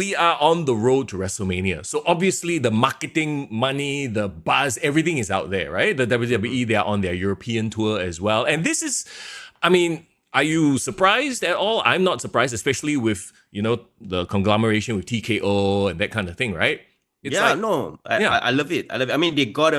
We are on the road to WrestleMania. So obviously the marketing money, the buzz, everything is out there, right? The WWE, they are on their European tour as well. And this is, I mean, are you surprised at all? I'm not surprised, especially with, the conglomeration with TKO and that kind of thing, right? It's Yeah, like, no, yeah, I love it. I love it. I mean, they got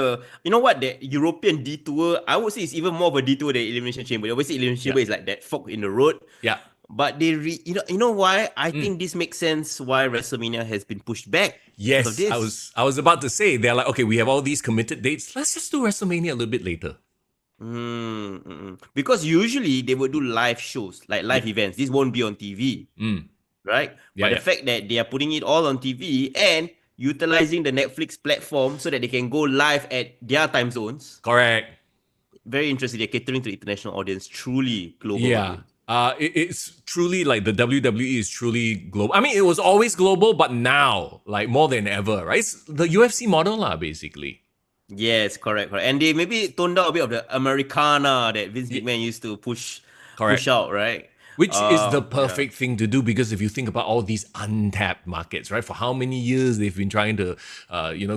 you know what, the European detour, I would say it's even more of a detour than Elimination Chamber. Obviously, Elimination yeah, Chamber is like that fork in the road. yeah. But you know why? I Mm. think this makes sense why WrestleMania has been pushed back because of Yes, I this. was I was about to say, they're like, okay, we have all these committed dates. Let's just do WrestleMania a little bit later. Because usually they would do live shows, like Yeah. live events. This won't be on TV, Mm. right? Yeah, But the yeah. fact that they are putting it all on TV and utilizing the Netflix platform so that they can go live at their time zones, Correct. very interesting. They're catering to the international audience, truly global Yeah. audience. It's truly like the WWE is truly global. I mean, it was always global, but now, like more than ever, right? It's the UFC model, lah, basically. Yes, correct. And they maybe toned down a bit of the Americana that Vince Yeah, McMahon used to push correct. out, right? Which is the Yeah. perfect thing to do because if you think about all these untapped markets, right? For how many years they've been trying to,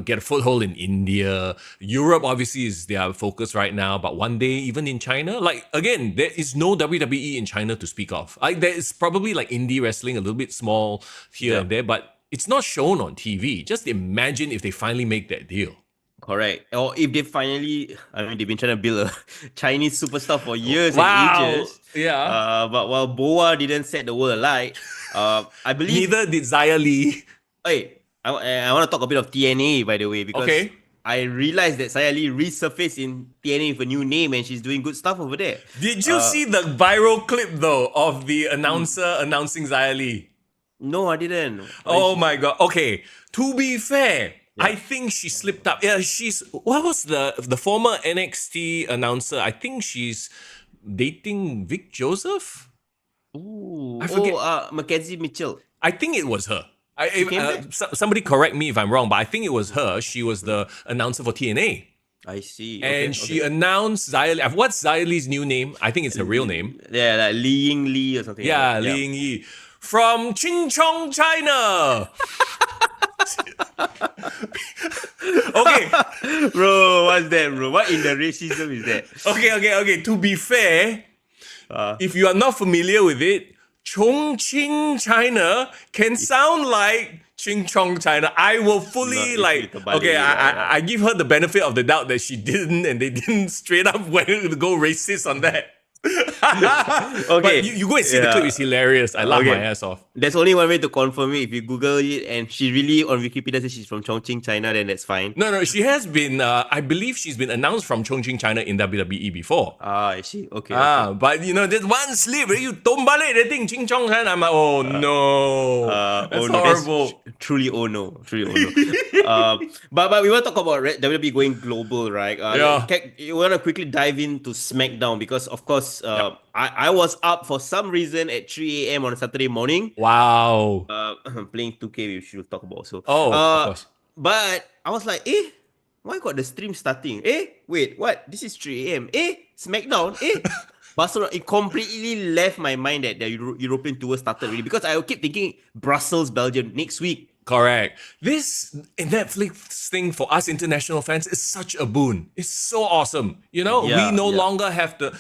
get a foothold in India. Europe obviously is their focus right now, but one day even in China, like again, there is no WWE in China to speak of. Like there is probably like indie wrestling, a little bit small here and Yep. there, but it's not shown on TV. Just imagine if they finally make that deal. Correct. Or if they finally, I mean, they've been trying to build a Chinese superstar for years and Wow. ages. Yeah. But while Boa didn't set the world alight, I believe. Neither did Zaya Lee. Hey, I want to talk a bit of TNA by the way because Okay. I realized that Saya Lee resurfaced in TNA with a new name and she's doing good stuff over there. Did you Uh, see the viral clip though of the announcer announcing Zaya Lee? no, I didn't. What did Oh she my say? god. Okay. To be fair, I Yeah. think she slipped up. Yeah, she's what was the former NXT announcer? I think she's dating Vic Joseph. Ooh. I Oh, forget. Mackenzie Mitchell. I think it was her. She came back? Somebody correct me if I'm wrong, but I think it was her. She was the announcer for TNA. I see. Okay, And she okay. announced Xia Li. What's Xia Li's new name? I think it's her real name. Yeah, like Li Ying Li or something like Yeah, that. Yeah. Li Yingyi. From Chingchong, China. Okay, Bro, what's that, bro? What in the racism is that? okay. To be fair, Uh, if you are not familiar with it, Chongqing, China can sound like Chingchong, China. I will fully Not if like. you terbalik, Okay, yeah. I give her the benefit of the doubt that she didn't, and they didn't straight up went to go racist on that. But Okay. you go and see the clip; Yeah. it's hilarious. I laugh my Okay. ass off. There's only one way to confirm it. If you Google it and she really on Wikipedia says she's from Chongqing, China, then that's fine. No, she has been. I believe she's been announced from Chongqing, China in WWE before. Ah, I see. Okay, okay. But there's one slip, you don't balik the thing, ching chong, and I'm like, oh no, Oh that's no, that's horrible. truly oh no, truly oh no. But we want to talk about WWE going global, right? Yeah. You want to quickly dive into SmackDown because, of course, Yep. I was up for some reason at 3 a.m. on a Saturday morning, Wow. playing 2K, we should talk about. So, Oh, of course. but I was like, why got the stream starting? Wait, what? This is 3 a.m. SmackDown. Barcelona. It completely left my mind that the European tour started really because I keep thinking Brussels, Belgium next week. Correct. This Netflix thing for us international fans is such a boon. It's so awesome. We Yeah, no yeah. longer have to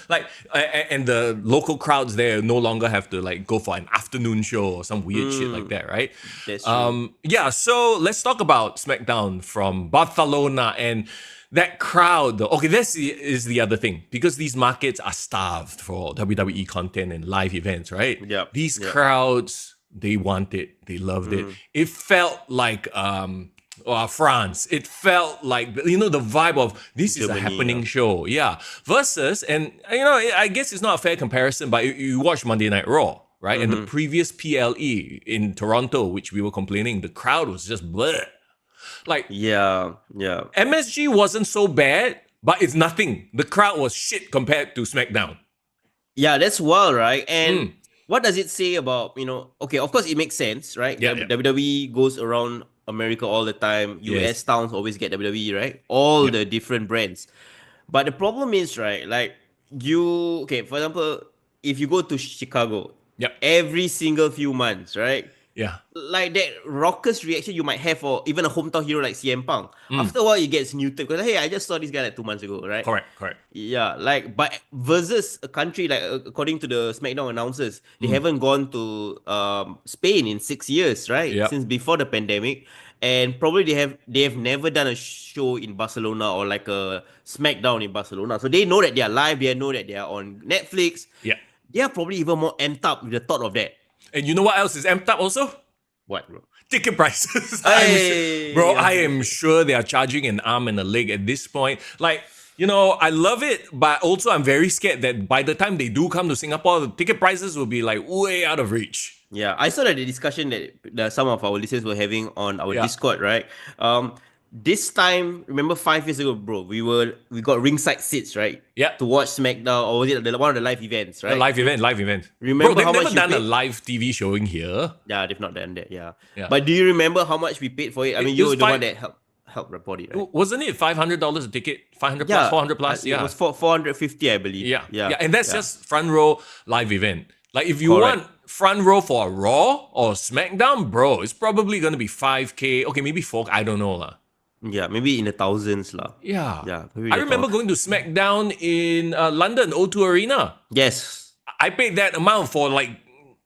and the local crowds there no longer have to go for an afternoon show or some weird shit like that, right? That's true. Yeah. So let's talk about SmackDown from Barcelona and that crowd. Though. Okay, this is the other thing because these markets are starved for WWE content and live events, right? Yep, These yep. crowds. They want it. They loved it. It felt like France. It felt like the vibe of this is a Germany, happening yeah. show. Yeah. Versus, and I guess it's not a fair comparison, but you watch Monday Night Raw, right? And the previous PLE in Toronto, which we were complaining, the crowd was just bleh. Like Yeah, yeah. MSG wasn't so bad, but it's nothing. The crowd was shit compared to SmackDown. Yeah, that's wild, right? And what does it say about, okay, of course it makes sense, right? Yeah, yeah. WWE goes around America all the time. Yes. US towns always get WWE, right? All Yep. the different brands. But the problem is, right, like okay, for example, if you go to Chicago, Yep. every single few months, right? Yeah. like that raucous reaction you might have for even a hometown hero like CM Punk. Mm. After a while, it gets muted because hey, I just saw this guy like 2 months ago, right? Correct. Yeah, like but versus a country like according to the SmackDown announcers, they Mm. haven't gone to Spain in 6 years, right? Yep. Since before the pandemic, and probably they have never done a show in Barcelona or like a SmackDown in Barcelona, so they know that they are live, they know that they are on Netflix. Yeah. They are probably even more amped up with the thought of that. And you know what else is amped up also? What, bro? Ticket prices. I'm sure, bro, Hey, I am sure they are charging an arm and a leg at this point. Like, you know, I love it, but also I'm very scared that by the time they do come to Singapore, the ticket prices will be like way out of reach. yeah, I saw that the discussion that some of our listeners were having on our Yeah. Discord, right? This time, remember 5 years ago, bro, we got ringside seats, right? Yeah. To watch SmackDown, or was it one of the live events, A right? live event. Bro, Remember they've how never much you done a paid? live TV showing here. Yeah, they've not done that. Yeah. Yeah. But do you remember how much we paid for it? I mean, It you was were the one five- that helped report it, right? Wasn't it $500 a ticket? 500 plus, Yeah, 400 plus? it Yeah. was 450, I believe. Yeah. Yeah, And that's yeah. just front row live event. Like if you Correct. want front row for a Raw or SmackDown, bro, it's probably gonna be 5K. Okay, maybe 4. I don't know lah. Yeah, maybe in the thousands lah. Yeah. Yeah, maybe I the remember going to SmackDown in London, O2 Arena. Yes. I paid that amount for like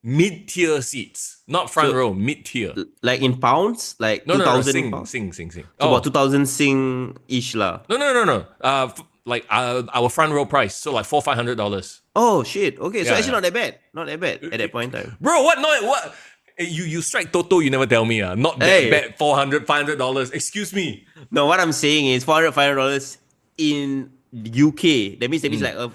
mid-tier seats, not front So- row, mid-tier. Like in pounds, like No, 2,000 sing, pounds. sing. So Oh, about 2,000 Sing ish lah. no. Like our front row price, so like $400-500. Oh shit. Okay, so Yeah, actually yeah. not that bad. Not that bad at that point in time. Bro, what? No, what? You strike Toto, you never tell me. Not that Hey. bad. $400-500. Excuse me. No, what I'm saying is $400-500 in UK. That means like at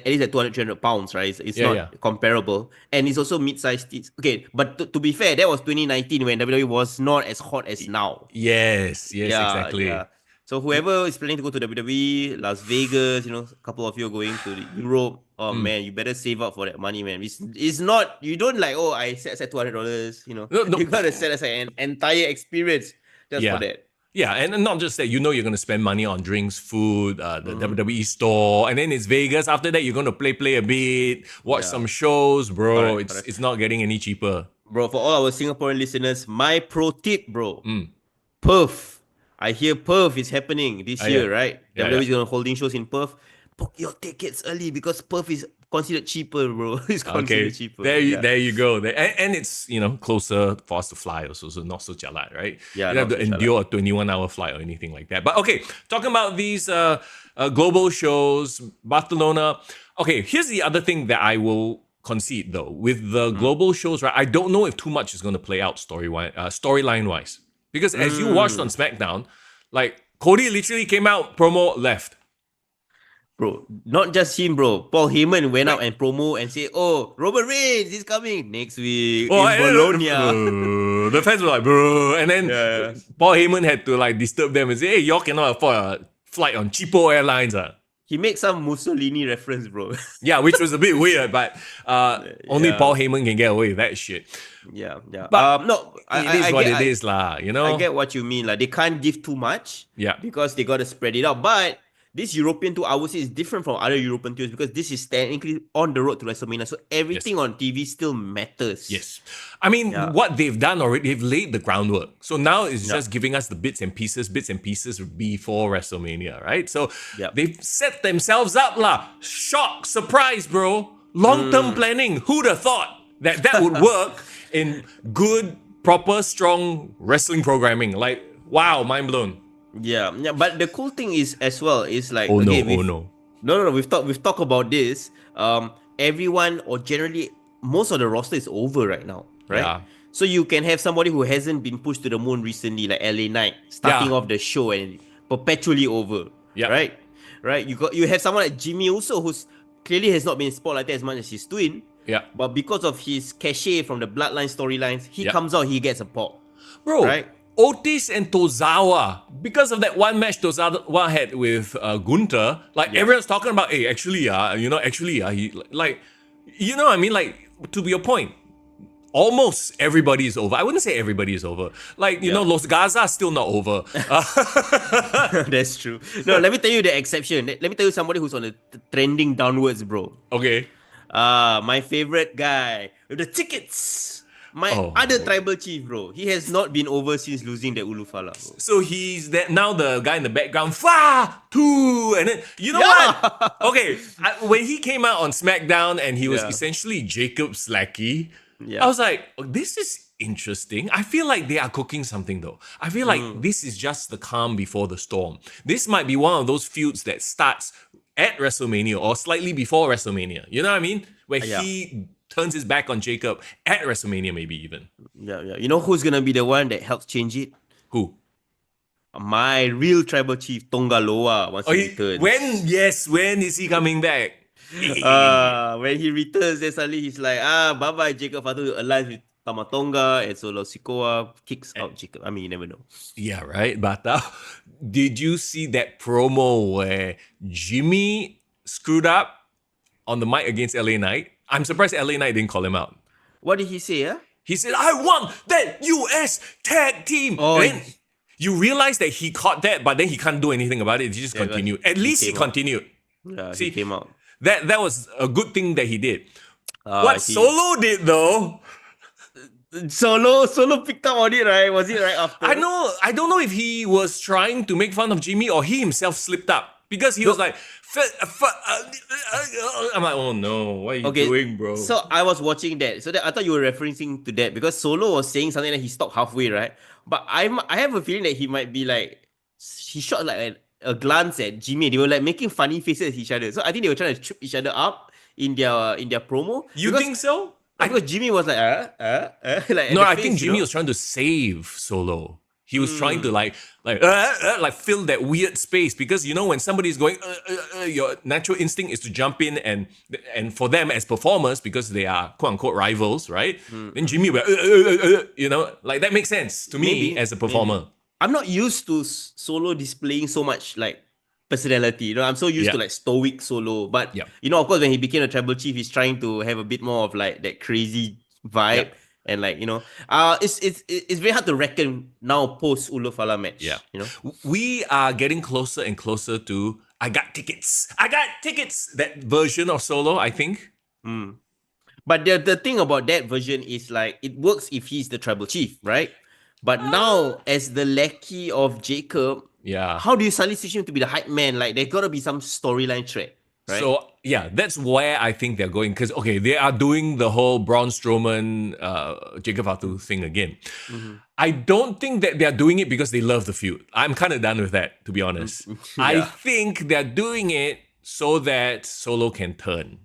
least like 200-300 pounds, right? It's Yeah, not yeah. comparable, and it's also mid-sized seats. Okay, but to be fair, that was 2019 when WWE was not as hot as now. Yes, exactly. Yeah. So whoever is planning to go to WWE, Las Vegas, a couple of you are going to Europe. Oh man, you better save up for that money, man. It's not, you don't like, oh, I set aside $200. No. You gotta set aside an entire experience just Yeah. for that. Yeah, and not just that, you're going to spend money on drinks, food, the Mm-hmm. WWE store, and then it's Vegas. After that, you're going to play a bit, watch Yeah. some shows, bro. Correct. It's not getting any cheaper. Bro, for all our Singaporean listeners, my pro tip, bro. Mm. Perth. I hear Perth is happening this year, yeah. right? Yeah, WWE is going to holding shows in Perth. Book your tickets early because Perth is considered cheaper, bro. It's considered Okay, cheaper. there Yeah. you go. And it's closer for us to fly also, so not so jalat, right? Yeah, you don't have not to so endure a 21-hour flight or anything like that. But okay, talking about these global shows, Barcelona. Okay, here's the other thing that I will concede though with the global shows, right? I don't know if too much is going to play out storyline wise, because as you watched on SmackDown, like Cody literally came out, promo, left. Bro, not just him, bro. Paul Heyman went out and promo and say, "Oh, Roman Reigns is coming next week in Bologna." The fans were like, bro. And then Yeah. Paul Heyman had to like disturb them and say, hey, y'all cannot afford a flight on cheapo airlines. He made some Mussolini reference, bro. Yeah, which was a bit weird, but only Yeah. Paul Heyman can get away with that shit. yeah. But No, It is what get, it is, lah. You know? I get what you mean. Like they can't give too much. Yeah. Because they gotta spread it out. But this European tour, I would say, is different from other European tours because this is technically on the road to WrestleMania. So everything on TV still matters. Yes. I mean, Yeah. what they've done already, they've laid the groundwork. So now it's just giving us the bits and pieces before WrestleMania, right? So Yep. they've set themselves up, lah. Shock, surprise, bro. Long-term planning. Who'd have thought that would work in good, proper, strong wrestling programming? Like, wow, mind blown. Yeah. But the cool thing is as well is like Oh okay, no. No. We've talked about this. Everyone or generally most of the roster is over right now, right? Yeah. So you can have somebody who hasn't been pushed to the moon recently, like LA Knight, starting Yeah. off the show and perpetually over. Yeah. Right. You have someone like Jimmy Uso who's clearly has not been spotlighted as much as his twin, Yeah. but because of his cachet from the Bloodline storylines, he Yeah. comes out, he gets a pop. Bro, Right. Otis and Tozawa, because of that one match Tozawa had with Gunther, like everyone's talking about, hey, he, like, you know what I mean? Like, to your point, almost everybody is over. I wouldn't say everybody is over. Like, you know, Los Gaza are still not over. That's true. No, let me tell you the exception. Let me tell you somebody who's on the trending downwards, bro. Okay. My favorite guy with the tickets. My Oh. other tribal chief, bro, he has not been over since losing that Ulufala, bro. So he's that now the guy in the background, fa two, and then you know what? Yeah. Okay, when he came out on SmackDown and he was Yeah. essentially Jacob's lackey, Yeah. I was like, oh, this is interesting. I feel like they are cooking something though. I feel like this is just the calm before the storm. This might be one of those feuds that starts at WrestleMania or slightly before WrestleMania. You know what I mean? Where Yeah. he turns his back on Jacob at WrestleMania, maybe even. Yeah. You know who's gonna be the one that helps change it? Who? My real tribal chief, Tongaloa, once Oh, he returns. when is he coming back? When he returns, then suddenly he's like, bye-bye, Jacob Fatu aligns with Tamatonga, and Solo Sikoa kicks out Jacob. I mean, you never know. Yeah, right. But did you see that promo where Jimmy screwed up on the mic against LA Knight? I'm surprised LA Knight didn't call him out. What did he say, He said, I want that US tag team. Oh, And then you realize that he caught that, but then he can't do anything about it. He just Yeah, continued. because At least he came out. continued. Yeah, See, he came out. That was a good thing that he did. I What see. Solo did though, Solo picked up on it, right? Was it right after? I don't know if he was trying to make fun of Jimmy or he himself slipped up because he was like, I'm like, oh no, what are you doing, bro? So I was watching that. So that I thought you were referencing to that because Solo was saying something that he stopped halfway, right? But I have a feeling that he might be like, he shot like a glance at Jimmy. They were like making funny faces at each other. So I think they were trying to trip each other up in their promo. You think so? Because Jimmy was like, like No, at the I face, think you Jimmy know? was trying to save Solo. He was trying to like fill that weird space because you know when somebody's going, your natural instinct is to jump in and for them as performers because they are quote unquote rivals, right? Then Jimmy will, you know, like that makes sense to me Maybe, as a performer. maybe. I'm not used to Solo displaying so much like personality. You know, I'm so used to Yeah. like stoic Solo. But Yeah. you know, of course, when he became a tribal chief, he's trying to have a bit more of like that crazy vibe. Yeah. And like, you know, it's very hard to reckon now post Ulufala match. Yeah. You know? We are getting closer and closer to I got tickets. That version of Solo, I think. But the thing about that version is like it works if he's the tribal chief, right? But now as the lackey of Jacob, Yeah. how do you suddenly switch him to be the hype man? Like there's gotta be some storyline thread, right? So yeah, that's where I think they're going because okay, they are doing the whole Braun Strowman, Jacob Fatu thing again. I don't think that they're doing it because they love the feud. I'm kind of done with that, to be honest. I think they're doing it so that Solo can turn.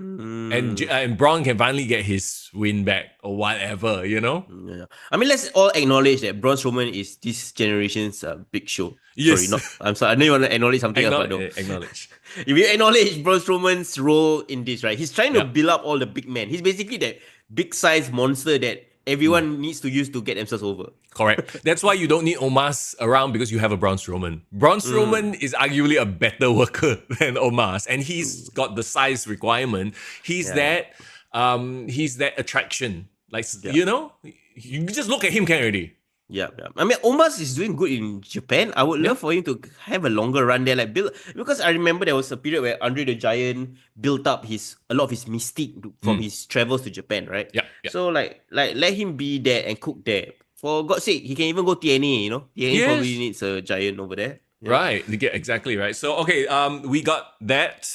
And Braun can finally get his win back or whatever, you know? Yeah. I mean, let's all acknowledge that Braun Strowman is this generation's big show. Yes. Sorry, I'm sorry. I know you want to acknowledge something else, but no. Acknowledge. If you acknowledge Braun Strowman's role in this, right? He's trying to Yeah. build up all the big men. He's basically that big size monster that everyone needs to use to get themselves over. Correct. That's why you don't need Omos around because you have a Braun Strowman. Braun Strowman is arguably a better worker than Omos, and he's got the size requirement. He's that attraction. Like you know, you just look at him, can already. Yeah. I mean, Omos is doing good in Japan. I would love for him to have a longer run there, like build because I remember there was a period where Andre the Giant built up a lot of his mystique from his travels to Japan, right? Yeah. So like let him be there and cook there. For God's sake, he can even go TNA. You know, TNA probably needs a giant over there. Yeah. Right. Yeah, exactly right. So okay, we got that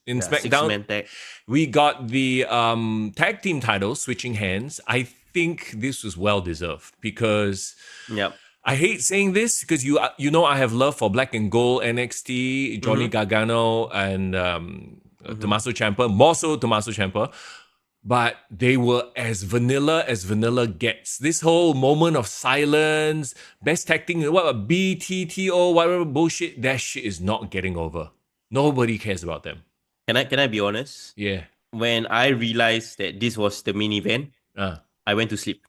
in SmackDown. 6-man tag. We got the tag team titles switching hands. I think this was well deserved because Yep. I hate saying this because you know I have love for Black and Gold NXT, Johnny Gargano and Tommaso Ciampa, more so Tommaso Ciampa. But they were as vanilla gets. This whole moment of silence, best tag team, what BTTO, whatever bullshit, that shit is not getting over. Nobody cares about them. Can I be honest? Yeah. When I realized that this was the main event, I went to sleep.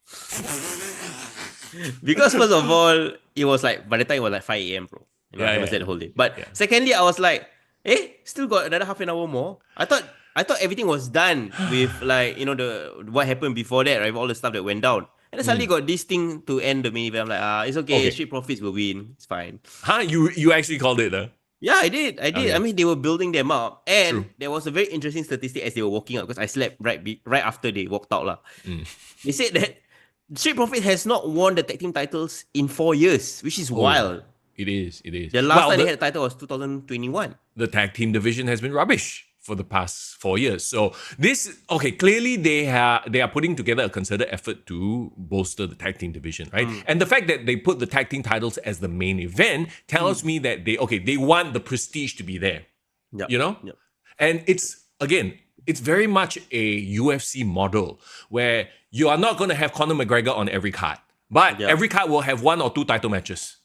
Because first of all, it was like by the time it was like 5 a.m, bro. You know, I was there the whole day. But secondly, I was like, still got another half an hour more. I thought everything was done with like, you know, what happened before that, right? All the stuff that went down. And then suddenly got this thing to end the main event. I'm like, it's okay. Street Profits will win. It's fine. Huh? You actually called it, huh? Yeah, I did. I did. I Okay, mean, they were building them up, true. and there was a very interesting statistic as they were walking out because I slept right after they walked out lah. Mm. They said that Street Profit has not won the tag team titles in 4 years, which is Oh, wild. it is. It is. The last Well, time they had a title was 2021. the tag team division has been rubbish for the past 4 years. So this, okay, clearly they are putting together a concerted effort to bolster the tag team division, right? And the fact that they put the tag team titles as the main event tells me that they want the prestige to be there, Yep. you know? Yep. And it's very much a UFC model where you are not going to have Conor McGregor on every card, but Yeah. every card will have 1 or 2 title matches.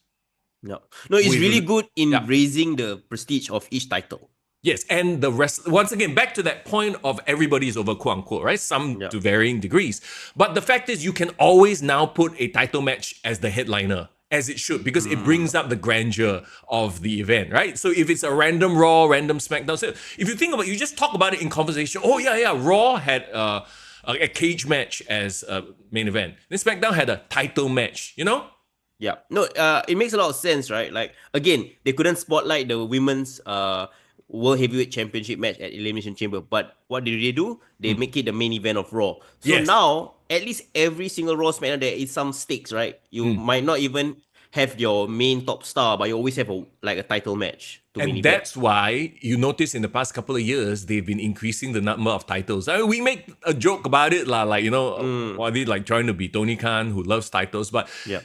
No, it's With- really good in yeah. raising the prestige of each title. Yes, and the rest, once again, back to that point of everybody's over, quote unquote, right? Some Yeah. to varying degrees. But the fact is, you can always now put a title match as the headliner, as it should, because it brings up the grandeur of the event, right? So if it's a random Raw, random SmackDown, so if you think about it, you just talk about it in conversation. Oh, yeah, Raw had a cage match as a main event. Then SmackDown had a title match, you know? Yeah. No, it makes a lot of sense, right? Like, again, they couldn't spotlight the women's World Heavyweight Championship match at Elimination Chamber. But what did they do? They make it the main event of Raw. So Yes. now, at least every single Raw SmackDown, there is some stakes, right? You might not even have your main top star, but you always have a title match to main And event. that's why you notice in the past couple of years, they've been increasing the number of titles. I mean, we make a joke about it, like, are they like trying to be Tony Khan who loves titles? But Yeah.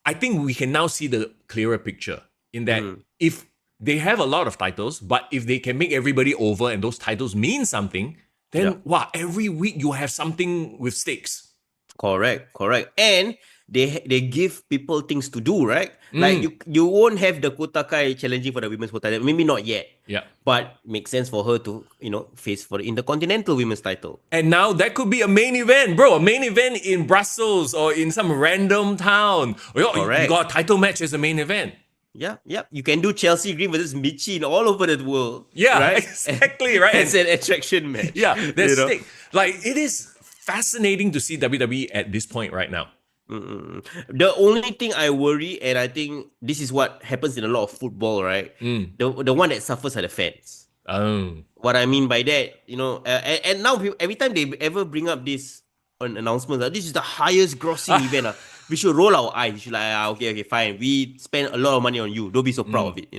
I think we can now see the clearer picture in that if they have a lot of titles, but if they can make everybody over and those titles mean something, then Yeah. wow, every week you have something with stakes. Correct. And they give people things to do, right? Like you won't have the Kota Kai challenging for the women's world title. Maybe not yet. Yeah. But makes sense for her to, face for the Intercontinental Women's title. And now that could be a main event, bro. A main event in Brussels or in some random town. You Correct. got a title match as a main event. Yeah. You can do Chelsea Green versus Michin all over the world. Yeah, right? exactly, right. As an attraction match. Yeah, that's You know? sick. Like, it is fascinating to see WWE at this point right now. The only thing I worry, and I think this is what happens in a lot of football, right? The one that suffers are the fans. Oh. What I mean by that, and now every time they ever bring up this announcement, this is the highest grossing event. We should roll our eyes. We should okay, fine. We spend a lot of money on you. Don't be so proud of it,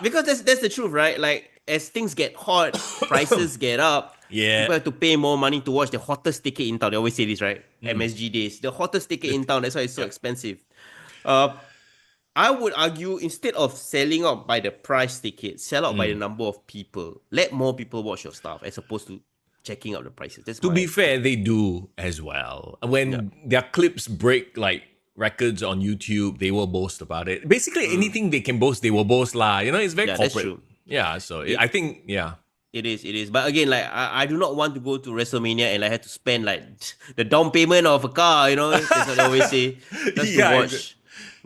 because that's the truth, right? Like as things get hot, prices get up. Yeah. People have to pay more money to watch the hottest ticket in town. They always say this, right? MSG days, the hottest ticket in town. That's why it's so expensive. I would argue instead of selling out by the price ticket, sell out by the number of people. Let more people watch your stuff as opposed to checking out the prices. That's To my- be fair, they do as well. When their clips break like records on YouTube, they will boast about it. Basically, anything they can boast, they will boast lah. It's very Yeah, that's corporate. true. Yeah, so I think, yeah. It is. But again, like I do not want to go to WrestleMania and I had to spend like the down payment of a car, That's what they always say. Just Yeah, to watch.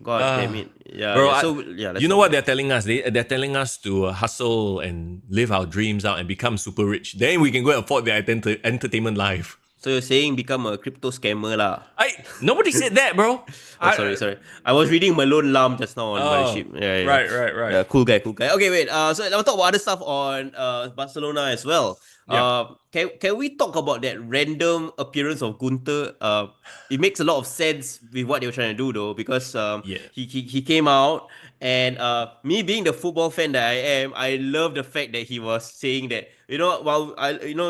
God damn it. Yeah. Bro, yeah. So yeah, you know what they're telling us? They're telling us to hustle and live our dreams out and become super rich. Then we can go and afford their entertainment life. So you're saying become a crypto scammer lah. Nobody said that, bro. Sorry. I was reading Malone Lam just now on Mothership. Yeah. Right. Yeah, cool guy. Okay, wait. So let's talk about other stuff on Barcelona as well. Can we talk about that random appearance of Gunther? It makes a lot of sense with what they were trying to do though, because he came out and me being the football fan that I am, I love the fact that he was saying that while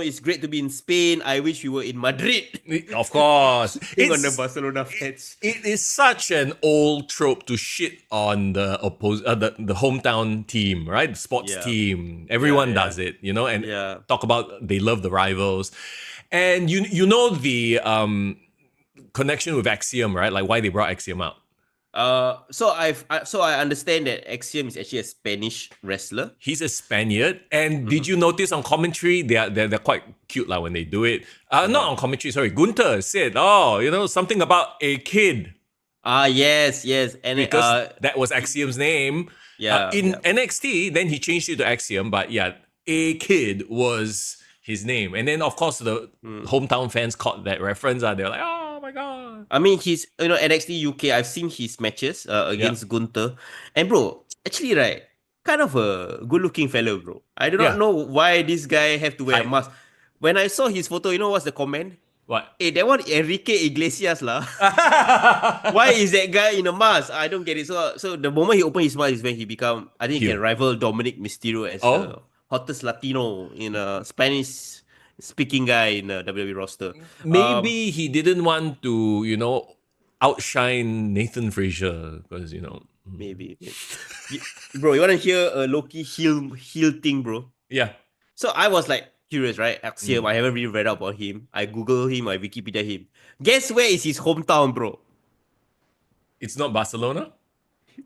it's great to be in Spain, I wish we were in Madrid. Of course. On the Barcelona fans. It is such an old trope to shit on the the hometown team, right? The sports team. Everyone does it, and talk about they love the rivals. And the connection with Axiom, right? Like why they brought Axiom out. So I understand that Axiom is actually a Spanish wrestler. He's a Spaniard, and did you notice on commentary they're quite cute like when they do it. Not on commentary, sorry. Gunther said, something about a kid. Yes, and Because that was Axiom's name. In yeah. NXT, then he changed it to Axiom, but a kid was his name, and then of course the hometown fans caught that reference. They're like, oh my god. I mean, he's NXT UK. I've seen his matches against Gunther, and bro, actually, right, kind of a good-looking fellow, bro. I do not Yeah. know why this guy have to wear a Hype. mask. When I saw his photo, you know what's the comment? What? That one Enrique Iglesias lah. Why is that guy in a mask? I don't get it. So the moment he opened his mouth is when he become. I think he can Heel. rival Dominic Mysterio as Oh, the hottest Latino in a Spanish speaking guy in the WWE roster. maybe he didn't want to, outshine Nathan Frazier because, Maybe. Bro, you want to hear a Loki heel thing, bro? yeah. So I was like curious, right? Axiom. Mm. I haven't really read up about him. I Google him. I Wikipedia him. Guess where is his hometown, bro? It's not Barcelona?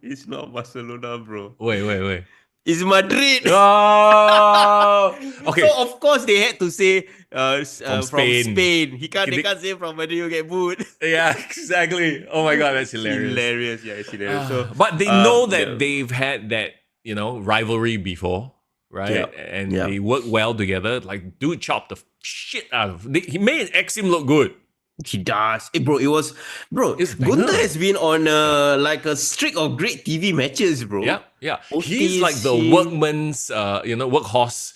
It's not Barcelona, bro. Wait. It's Madrid. Oh, So okay. of course they had to say From from Spain. Spain. They They- can't say from Madrid. You get booed. Yeah, exactly. Oh my god, that's hilarious. Hilarious, yeah, it's hilarious. So, But they know yeah, that they've had that, rivalry before, right? yeah, And yeah. they work well together. Like, dude chopped the shit out of. He made Exim look good. He does. Bro, It's Gunther banger. has been on Yeah. like a streak of great TV matches, bro. Yeah. He's like Otis, the him. workman's, workhorse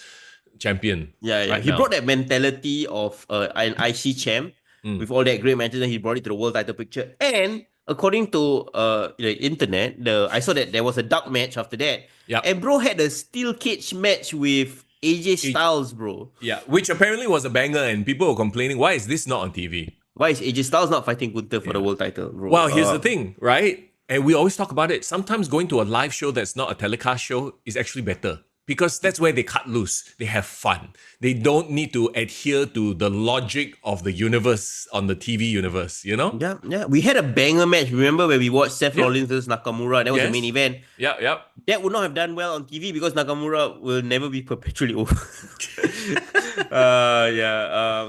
champion Yeah. right He now. brought that mentality of an IC champ Mm. with all that great matches, and he brought it to the world title picture. And according to the internet, I saw that there was a dark match after that. Yep. And bro had a steel cage match with AJ It- Styles, bro. Yeah, which apparently was a banger, and people were complaining, why is this not on TV? Why is AJ Styles not fighting Gunther for the world title, bro? Well, here's the thing, right? And we always talk about it. Sometimes going to a live show that's not a telecast show is actually better because that's where they cut loose. They have fun. They don't need to adhere to the logic of the universe on the TV universe, Yeah. We had a banger match. Remember when we watched Seth Yeah. Rollins versus Nakamura? That was the Yes. main event. Yeah. That would not have done well on TV because Nakamura will never be perpetually over.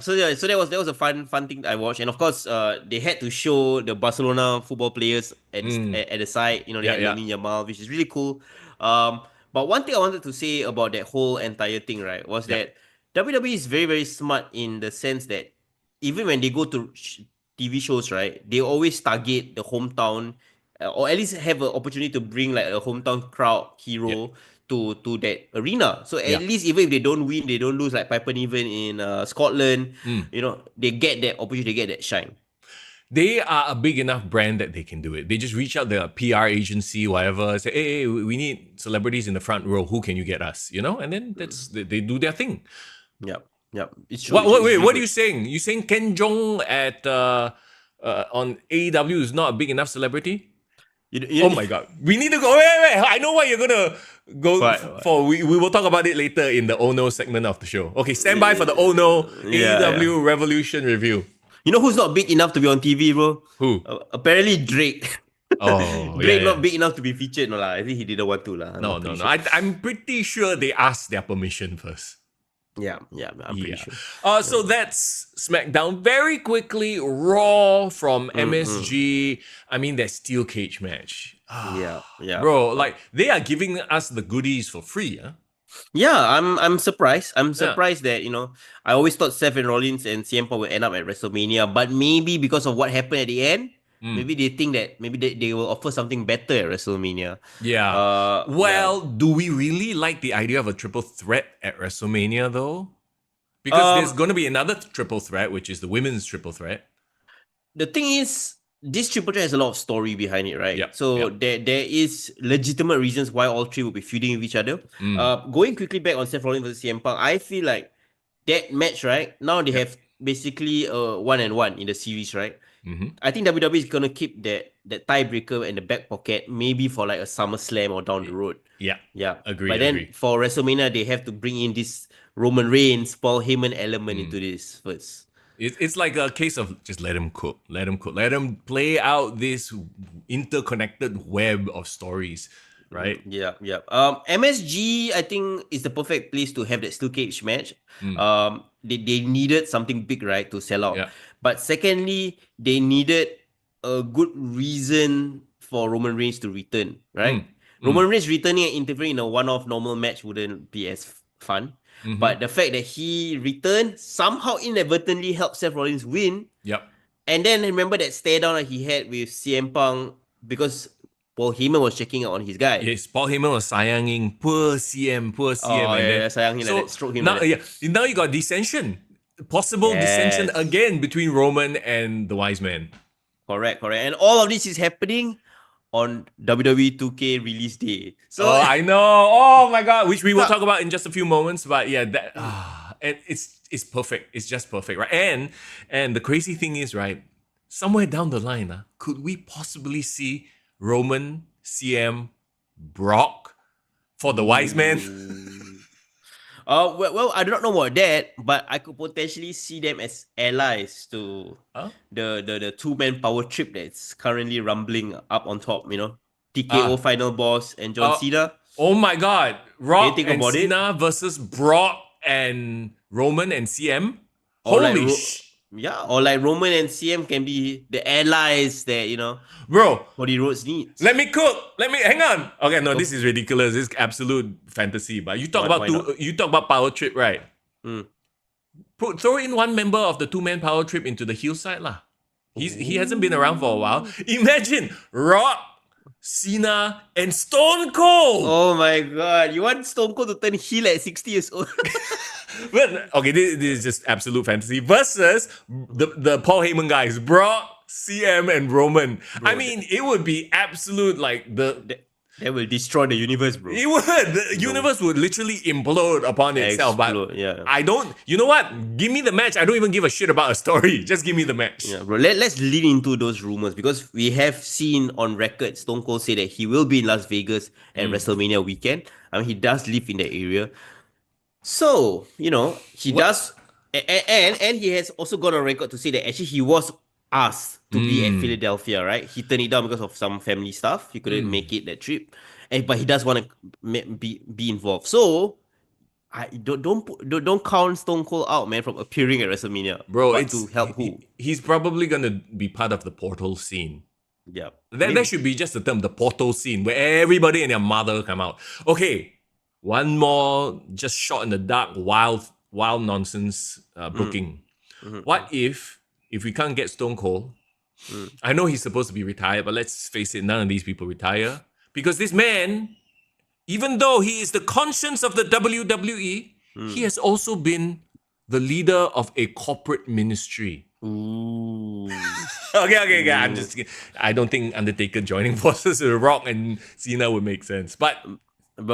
So that was a fun thing that I watched, and of course, they had to show the Barcelona football players at the side. They Yeah, had yeah. Lamine Yamal, which is really cool. But one thing I wanted to say about that whole entire thing, right, was Yeah. that WWE is very very smart in the sense that even when they go to TV shows, right, they always target the hometown, or at least have an opportunity to bring like a hometown crowd hero to that arena. So at Yeah. least even if they don't win, they don't lose like Piper Niven in Scotland. Mm. They get that opportunity, they get that shine. They are a big enough brand that they can do it. They just reach out their PR agency, whatever, say, hey, we need celebrities in the front row. Who can you get us? And then they do their thing. Yep. It's true. Wait, what are you saying? You saying Ken Jong at on AEW is not a big enough celebrity? Oh my god. We need to go. Wait. I know what you're gonna go What? for. We will talk about it later in the Oh No segment of the show. Okay, stand by for the Oh No AEW Revolution review. You know who's not big enough to be on TV, bro? Who? Apparently Drake. Oh, Drake yeah. not big enough to be featured, no lah. I think he didn't want to lah. No. I'm pretty sure they asked their permission first. Yeah, I'm pretty sure. So that's SmackDown. Very quickly, Raw from MSG. I mean, that steel cage match. Yeah. Bro, like they are giving us the goodies for free, huh? Yeah, I'm surprised. I'm surprised that I always thought Seth and Rollins and CM Punk would end up at WrestleMania, but maybe because of what happened at the end, maybe they think that maybe they will offer something better at WrestleMania. Yeah. Do we really like the idea of a triple threat at WrestleMania though? Because there's going to be another triple threat, which is the women's triple threat. The thing is, this triple threat has a lot of story behind it, right? Yep, So there is legitimate reasons why all three will be feuding with each other. Going quickly back on Seth Rollins versus CM Punk, I feel like that match, right? Now they have basically 1-1 in the series, right? I think WWE is gonna keep that tiebreaker in the back pocket, maybe for like a SummerSlam or down the road. Yeah. Agree. But Agree. then for WrestleMania, they have to bring in this Roman Reigns, Paul Heyman element into this first. It's like a case of just let him cook. Let him play out this interconnected web of stories, right? Yeah. MSG, I think, is the perfect place to have that steel cage match. They needed something big, right, to sell out. Yeah. But secondly, they needed a good reason for Roman Reigns to return, right? Roman Reigns returning and interfering in a one-off normal match wouldn't be as fun. But the fact that he returned somehow inadvertently helped Seth Rollins win. Yep. And then remember that stare down that he had with CM Punk because Paul Heyman was checking out on his guy. Yes, Paul Heyman was sayanging poor CM, poor CM, Oh and then yeah, sayang him like so that, stroke him now like that. now you got dissension, possible dissension Yes. again between Roman and the Wise Man. Correct. And all of this is happening on WWE 2K release day. So, Oh, I know. Oh my God, which we will so talk about in just a few moments. But yeah, that and it's perfect. It's just perfect, right? And the crazy thing is, right, somewhere down the line, could we possibly see Roman, CM, Brock for the Wise Man? Ooh. Well, I do not know about that, but I could potentially see them as allies to Huh? the two-man power trip that's currently rumbling up on top, TKO Ah, final boss and John uh, Cena. oh my God, Can you Rock think and about it? Cena versus Brock and Roman and CM. Or like Holy sh, or like Roman and CM can be the allies that, bro. Cody Rhodes needs. Let me cook. Let me hang on. Okay, no, this Oh, is ridiculous. This is absolute fantasy. But why not? you talk about power trip, right? Mm. Throw in one member of the two-man power trip into the heel side lah. He hasn't been around for a while. Ooh. Imagine Rock, Cena, and Stone Cold. Oh my god, you want Stone Cold to turn heel at 60 years old? But okay, this is just absolute fantasy versus the Paul Heyman guys, Brock, CM, and Roman. I Bro, mean, it would be absolute like the that will destroy the universe, bro. it would. The No. universe would literally implode upon itself. But Explode, yeah. I don't. You know what? Give me the match. I don't even give a shit about a story. Just give me the match. Yeah, bro. Let's lean into those rumors because we have seen on record Stone Cold say that he will be in Las Vegas at WrestleMania weekend. I mean, he does live in that area. So, he What? does, and he has also gone on record to say that actually he was asked to be at Philadelphia, right? He turned it down because of some family stuff. He couldn't make it that trip, but he does want to be involved. So, I don't count Stone Cold out, man, from appearing at WrestleMania. Bro, But to help who? he's probably gonna be part of the portal scene. Yeah, That should be just the term, the portal scene, where everybody and their mother come out. Okay, one more just shot in the dark, wild nonsense booking. What if we can't get Stone Cold? I know he's supposed to be retired, but let's face it, none of these people retire because this man, even though he is the conscience of the WWE, he has also been the leader of a corporate ministry. Ooh. Okay. I'm just kidding. I don't think Undertaker joining forces with Rock and Cena would make sense. But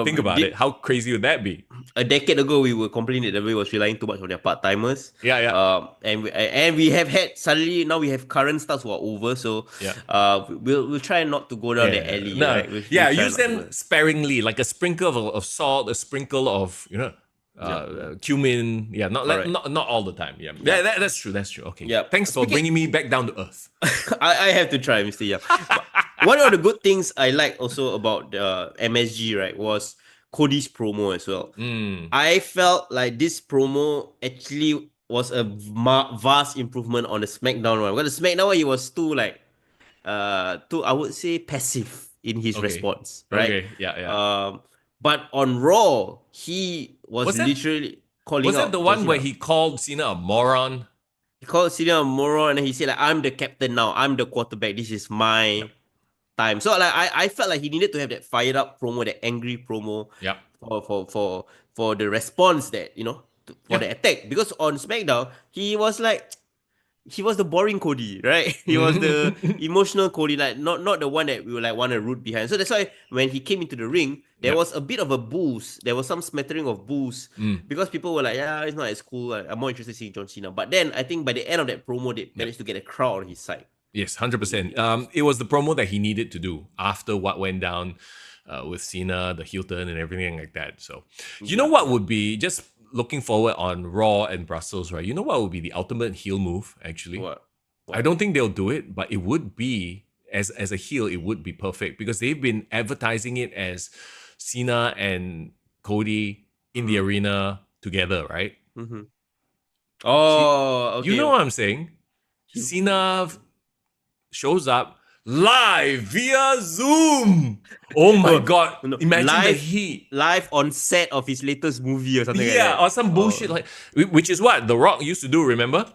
think about it. How crazy would that be? A decade ago, we were complaining that WWE was relying too much on their part timers. Yeah. And we have had suddenly now we have current stars who are over. So Yeah. we'll try not to go down the alley. No. Right? We'll Yeah, try use not to them sparingly, like a sprinkle of salt, a sprinkle of cumin. Yeah, Correct. not all the time. Yeah, that's true. That's true. Okay. Yeah. Thanks for bringing me back down to earth. I have to try, Mr. Yap. One of the good things I like also about the MSG, right, was Cody's promo as well. I felt like this promo actually was a vast improvement on the SmackDown one. Because the SmackDown one, he was too I would say passive in his Okay. response, right? Okay. Yeah. But on Raw, he was that- literally calling Was out that the John one Cena. where he called Cena a moron? He called Cena a moron and he said like, I'm the captain now. I'm the quarterback. This is my time. So like I felt like he needed to have that fired up promo, that angry promo Yeah. for the response that, for the attack. Because on SmackDown, he was the boring Cody, right? He was the emotional Cody, like not the one that we would like want to root behind. So that's why when he came into the ring, there was a bit of a boost. There was some smattering of boost because people were like, yeah, it's not as cool. I'm more interested in seeing John Cena. But then I think by the end of that promo, they managed to get a crowd on his side. Yes, 100%. It was the promo that he needed to do after what went down with Cena, the heel turn, and everything like that. So, you know what would be, just looking forward on Raw and Brussels, right? You know what would be the ultimate heel move, actually? What? I don't think they'll do it, but it would be, as a heel, it would be perfect because they've been advertising it as Cena and Cody in the arena together, right? Oh, okay. You know what I'm saying? Cena shows up live via Zoom. Oh my God. No, Imagine the live, heat. live on set of his latest movie or something Yeah, like that. or some bullshit like, which is what The Rock used to do, remember?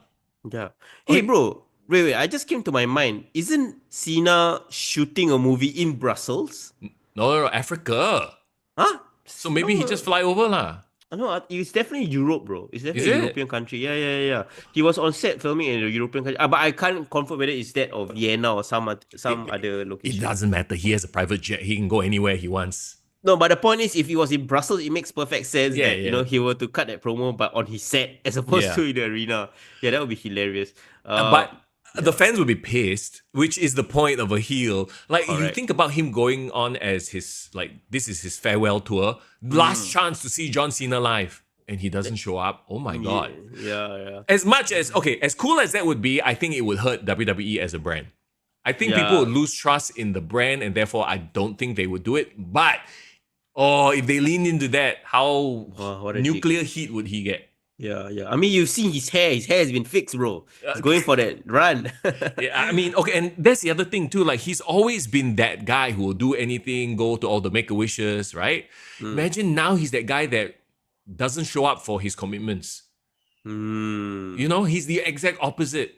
Yeah. Hey, bro. Wait. I just came to my mind. Isn't Cena shooting a movie in Brussels? No, Africa. Huh? So maybe he just No. fly over lah. No, it's definitely Europe, bro. It's Is definitely a it? European country. Yeah. He was on set filming in a European country. But I can't confirm whether it's that or Vienna or some It, other it location. doesn't matter. He has a private jet. He can go anywhere he wants. No, but the point is, if he was in Brussels, it makes perfect sense Yeah, that yeah, he were to cut that promo, but on his set as opposed yeah. to in the arena. Yeah, that would be hilarious. But the Yeah, fans will be pissed, which is the point of a heel. Like you correct. think about him going on as his this is his farewell tour, last chance to see John Cena live, and he doesn't show up. Oh my Yeah, god! yeah. As much as okay, as cool as that would be, I think it would hurt WWE as a brand. I think people Yeah. would lose trust in the brand, and therefore I don't think they would do it. But if they lean into that, how Wow, what a dick. nuclear heat would he get? Yeah. I mean, you've seen his hair. His hair has been fixed, bro. He's going for that run. Yeah, I mean, okay, and that's the other thing too. Like, he's always been that guy who will do anything, go to all the make a wishes, right? Mm. Imagine now he's that guy that doesn't show up for his commitments. Hmm. You know, he's the exact opposite.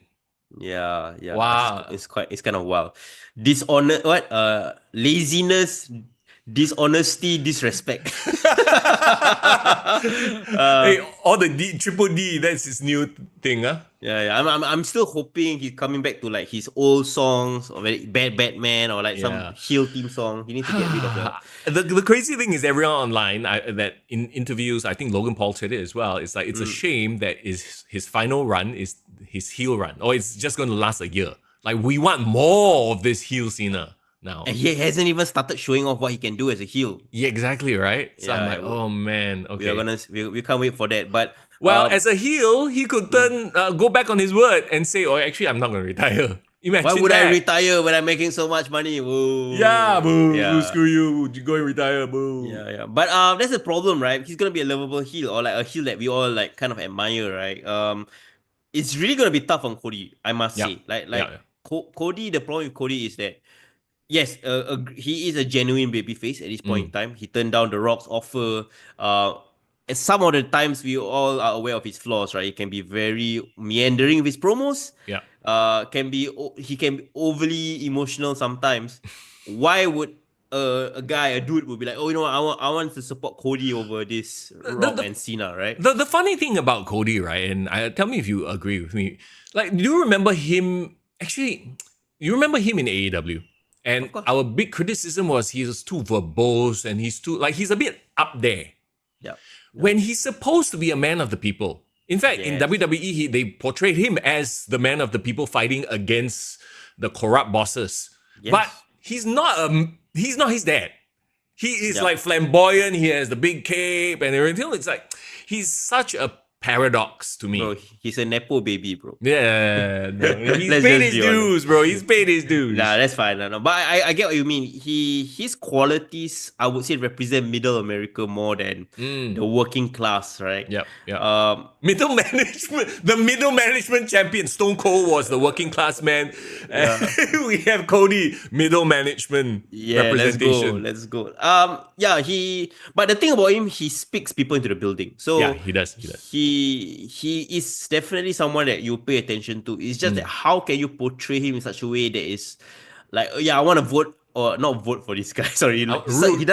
Yeah. Wow. It's kind of wild. Dishonor, what? Laziness, dishonesty, disrespect. Hey, all the triple D, that's his new thing, huh? Yeah. I'm still hoping he's coming back to like his old songs or very bad Batman or like some Yeah. heel theme song. He needs to get rid of that. The crazy thing is everyone online that in interviews, I think Logan Paul said it as well. It's like it's a shame that his final run is his heel run, or it's just going to last a year. Like we want more of this heel Cena now. And he hasn't even started showing off what he can do as a heel. Yeah, exactly right. So I'm Yeah, like, oh man, we are okay. we can't wait for that. But Well, as a heel, he could go back on his word and say, "Oh, actually, I'm not going to retire." why Imagine would I that. retire when I'm making so much money? Whoa. Yeah, boo, Yeah. screw you, go and retire, boo. Yeah. But that's the problem, right? He's gonna be a lovable heel or like a heel that we all like kind of admire, right? It's really gonna be tough on Cody, I must Yeah, say. Like yeah. Cody, the problem with Cody is that yes, he is a genuine babyface at this point in Mm, time. He turned down The Rock's offer. And some of the times we all are aware of his flaws, right? He can be very meandering with his promos. yeah. He can be overly emotional sometimes. Why would a dude would be like, oh, you know what, I want to support Cody over this The, Rock the, and Cena, right? the funny thing about Cody, right? And tell me if you agree with me. Like, do you remember him? Actually, you remember him in AEW? And Of course. our big criticism was he's too verbose and he's a bit up there. Yeah. When he's supposed to be a man of the people. In fact, in Yes. WWE, they portrayed him as the man of the people fighting against the corrupt bosses. Yes. But he's not his dad. He is Yeah. like flamboyant. He has the big cape and everything. It's like he's such a paradox to me. Bro, he's a nepo baby, bro. Yeah, no, he's Let's paid just his be honest. dues, bro. He's paid his dues. Nah, that's fine. No. But I get what you mean. His qualities, I would say, represent middle America more than the working class, right? Yep. Um, The middle management champion, Stone Cold was the working class man. We have Cody, middle management yeah, representation. let's go. But the thing about him, he speaks people into the building. So Yeah, he does. he is definitely someone that you pay attention to. It's just that how can you portray him in such a way that is like, I want to vote or not vote for this guy. Sorry, like, root. he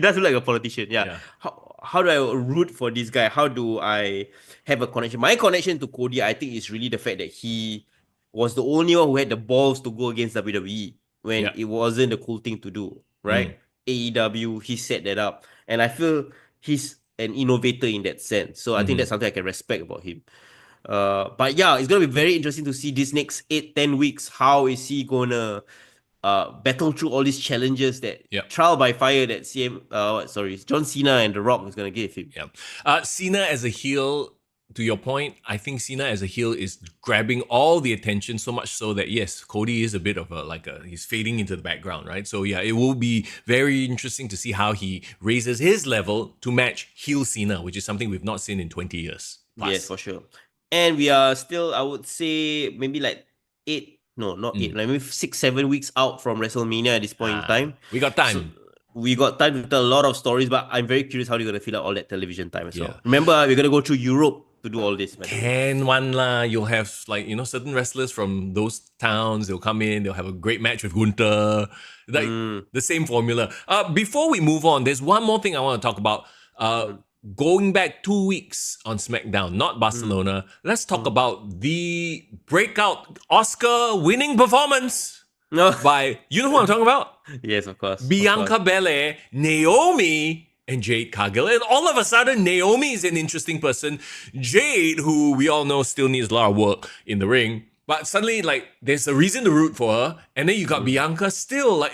does look like a politician. Yeah. Yeah. How do I root for this guy? How do I have a connection? My connection to Cody, I think, is really the fact that he was the only one who had the balls to go against WWE when Yeah. it wasn't the cool thing to do, right? AEW, he set that up. And I feel he's an innovator in that sense. So I think that's something I can respect about him. But yeah, it's going to be very interesting to see this next 8-10 weeks. How is he going to battle through all these challenges that trial by fire that John Cena and The Rock is going to give him. Yeah. Cena as a heel, to your point, I think Cena as a heel is grabbing all the attention so much so that yes, Cody is a bit of he's fading into the background, right? So yeah, it will be very interesting to see how he raises his level to match heel Cena, which is something we've not seen in 20 years. Plus. Yes, for sure. And we are still, I would say, maybe like 8, no, not 8, like maybe 6-7 weeks out from WrestleMania at this point in time. We got time. So, we got time to tell a lot of stories, but I'm very curious how they're going to fill out all that television time as well. Remember, we're going to go through Europe to do all this, by the way. Can one lah. You'll have like, certain wrestlers from those towns, they'll come in, they'll have a great match with Gunter. Like the same formula. Before we move on, there's one more thing I want to talk about. Going back 2 weeks on SmackDown, not Barcelona, let's talk about the breakout Oscar winning performance No. by, you know who I'm talking about? Yes, of course. Bianca Belair, Naomi, and Jade Cargill. And all of a sudden, Naomi is an interesting person. Jade, who we all know still needs a lot of work in the ring, but suddenly, like, there's a reason to root for her. And then you got Bianca still, like,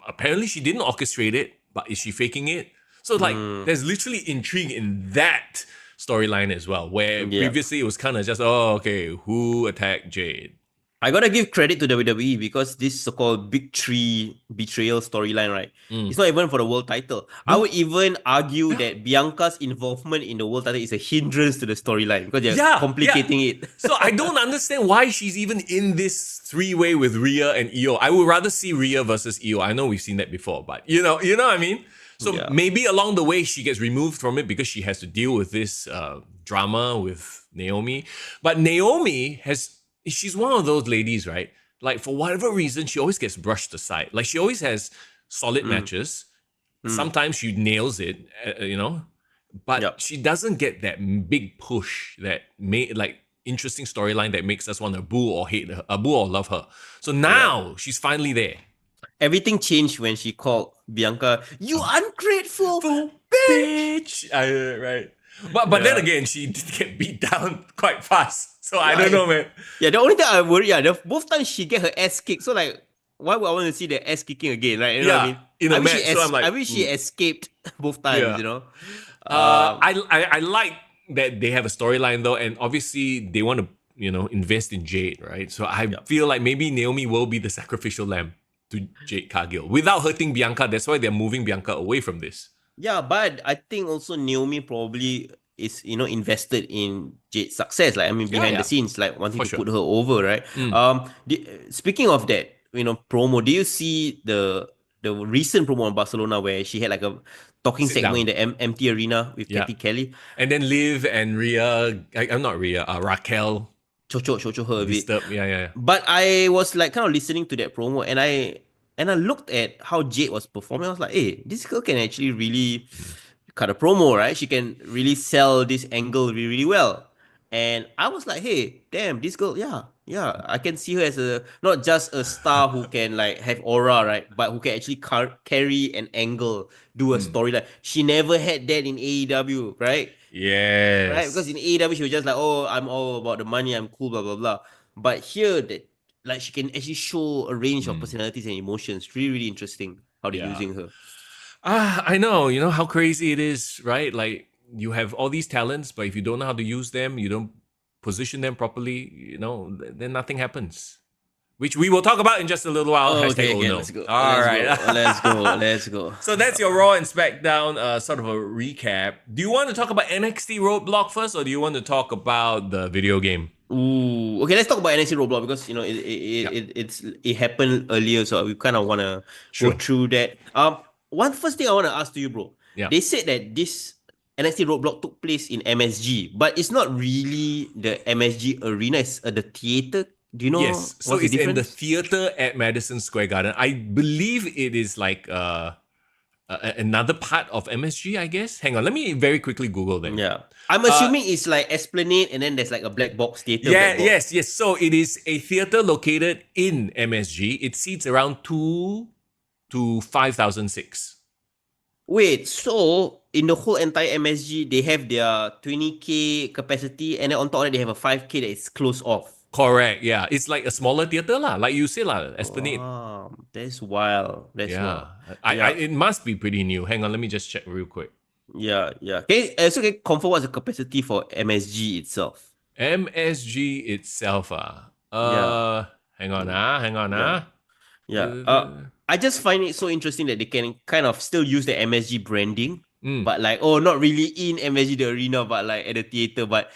apparently she didn't orchestrate it, but is she faking it? So, like, there's literally intrigue in that storyline as well, where previously it was kind of just, who attacked Jade? I gotta give credit to WWE because this so-called Big Three betrayal storyline, right? It's not even for the world title. I would even argue that Bianca's involvement in the world title is a hindrance to the storyline because they're complicating it. So I don't understand why she's even in this three-way with Rhea and Io. I would rather see Rhea versus Io. I know we've seen that before, but you know what I mean? So maybe along the way she gets removed from it because she has to deal with this drama with Naomi. But Naomi she's one of those ladies, right? Like, for whatever reason, she always gets brushed aside. Like, she always has solid matches. Sometimes she nails it, but she doesn't get that big push that interesting storyline that makes us want to boo or hate her, boo or love her. So now she's finally there. Everything changed when she called Bianca, "You ungrateful bitch!" Right. But then again, she did get beat down quite fast. So I don't know, man. Yeah, the only thing I worry, both times she get her ass kicked. So like, why would I want to see the ass kicking again, right? You know what I mean? In a match. So I'm like, I wish she escaped both times, you know? I like that they have a storyline though, and obviously they want to, invest in Jade, right? So I feel like maybe Naomi will be the sacrificial lamb to Jade Cargill without hurting Bianca. That's why they're moving Bianca away from this. Yeah, but I think also Naomi probably is invested in Jade's success. Like, I mean, behind the scenes, like wanting to put her over, right? Speaking of that, promo, do you see the recent promo on Barcelona where she had like a talking segment in the empty arena with Katy Kelly? And then Liv and Rhea, I'm not Rhea, Raquel. Chocho her a bit. Yeah. But I was like kind of listening to that promo and I looked at how Jade was performing. I was like, hey, this girl can actually really cut a promo, right? She can really sell this angle really, really well. And I was like, hey, damn, this girl, I can see her as not just a star who can like have aura, right? But who can actually carry an angle, do a storyline. She never had that in AEW, right? Yes. Right? Because in AEW, she was just like, oh, I'm all about the money, I'm cool, blah, blah, blah. But here, that like she can actually show a range of personalities and emotions. Really, really interesting how they're using her. I know. You know how crazy it is, right? Like, you have all these talents, but if you don't know how to use them, you don't position them properly, then nothing happens. Which we will talk about in just a little while. Okay, no. let's go. All right. Let's go. So that's your Raw and SmackDown sort of a recap. Do you want to talk about NXT Roadblock first, or do you want to talk about the video game? Ooh, okay. Let's talk about NXT Roadblock because it happened earlier, so we kind of want to go through that. First thing I want to ask to you, bro. Yeah. They said that this NXT Roadblock took place in MSG, but it's not really the MSG arena. It's the theater. Do you know? Yes. So it's in the theater at Madison Square Garden. I believe it is like another part of MSG, I guess. Hang on, let me very quickly Google that. Yeah. I'm assuming it's like Esplanade and then there's like a black box theater. Yes. So it is a theater located in MSG. It seats around 2 to 5,000 seats. Wait, so in the whole entire MSG, they have their 20K capacity and then on top of that, they have a 5K that is closed off. Correct, yeah. It's like a smaller theater lah, like you say lah, Esplanade. Wow, that's wild. Wild. It must be pretty new. Hang on, let me just check real quick. Yeah. Okay, so can you confirm what's the capacity for MSG itself? MSG itself, hang on. Yeah. I just find it so interesting that they can kind of still use the MSG branding, but like, not really in MSG the arena, but like at the theater, but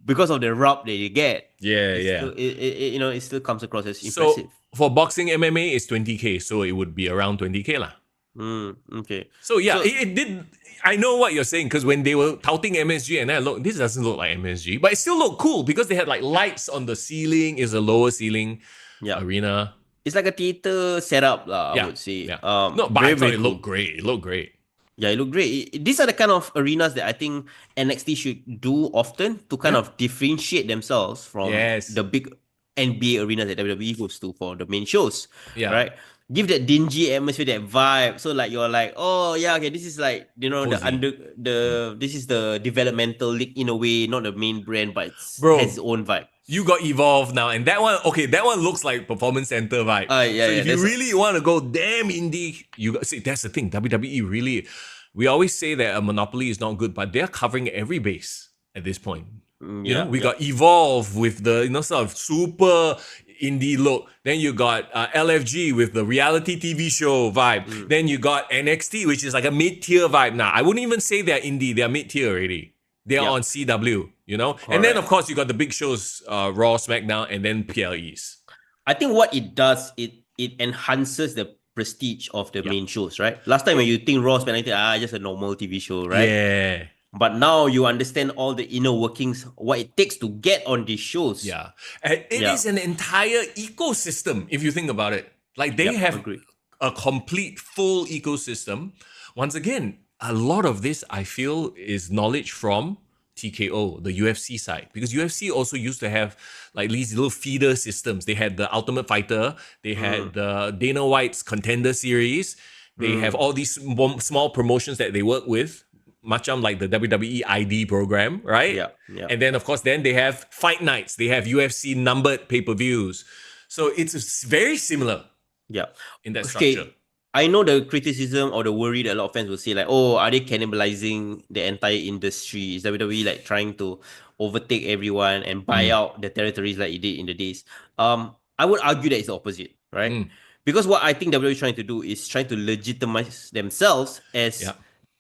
because of the rub that they get, it still comes across as impressive. So for boxing MMA, it's 20K, so it would be around 20K lah. Okay. So yeah, So it did. I know what you're saying because when they were touting MSG, and I look, this doesn't look like MSG, but it still looked cool because they had like lights on the ceiling. Is a lower ceiling yeah, arena. it's like a theater setup, lah, I Yeah, would say. yeah. No, but I Very thought very it cool. looked great. It looked great. Yeah, it looked great. These are the kind of arenas that I think NXT should do often to kind Yeah. of differentiate themselves from Yes. the big NBA arenas that WWE goes to for the main shows, Yeah. right? Give that dingy atmosphere, that vibe. So like you're like, oh yeah, okay, this is like Cozy. Mm. this is the developmental league in a way, not the main brand, but has its Bro, own vibe. you got Evolve now, and that one, okay, that one looks like Performance Center vibe. Yeah, So yeah. if you really want to go damn indie, you got see that's the thing. WWE really, we always say that a monopoly is not good, but they're covering every base at this point. You know, Yeah, we yeah. got Evolve with the sort of super indie look. Then you got LFG with the reality TV show vibe. Mm, Then you got NXT, which is like a mid tier vibe. Now I wouldn't even say they're indie; they're mid tier already. They are yeah. on CW, and then of Correct. course you got the big shows, Raw, SmackDown, and then PLEs. I think what it does, it enhances the prestige of the Yeah, main shows, right? Last time when you think Raw, SmackDown, just a normal TV show, right? yeah, But now you understand all the inner workings, what it takes to get on these shows. yeah. And it Yeah, is an entire ecosystem if you think about it. Like they yep, have agree. a complete full ecosystem. Once again, a lot of this I feel is knowledge from TKO, the UFC side, because UFC also used to have like these little feeder systems. They had the Ultimate Fighter, they had the Dana White's Contender Series, they have all these small promotions that they work with, much like the WWE ID program, right? Yeah, yeah, And then of course, then they have fight nights, they have UFC numbered pay-per-views. So it's very similar yeah. in that structure. Okay, I know the criticism or the worry that a lot of fans will say, like, oh, are they cannibalizing the entire industry? Is WWE like trying to overtake everyone and buy Mm, out the territories like it did in the days? I would argue that it's the opposite, right? mm, Because what I think WWE is trying to do is trying to legitimize themselves yeah, as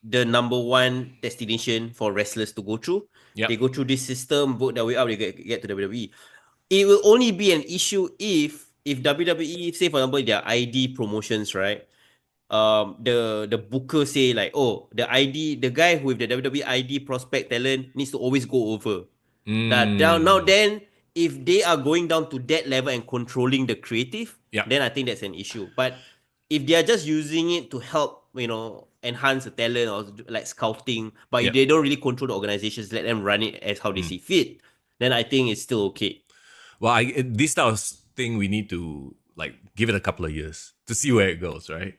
the number one destination for wrestlers to go through. yeah. They go through this system, vote their way up, they get to WWE. It will only be an issue if WWE, say for example, their ID promotions, right? The booker say like, oh, the guy with the WWE ID prospect talent needs to always go over. Now Mm, then, if they are going down to that level and controlling the creative, yeah, then I think that's an issue. But if they are just using it to help, enhance the talent or like scouting, but if yeah. they don't really control the organizations, let them run it as how they see fit, then I think it's still okay. Well, this type of thing we need to like give it a couple of years to see where it goes, right?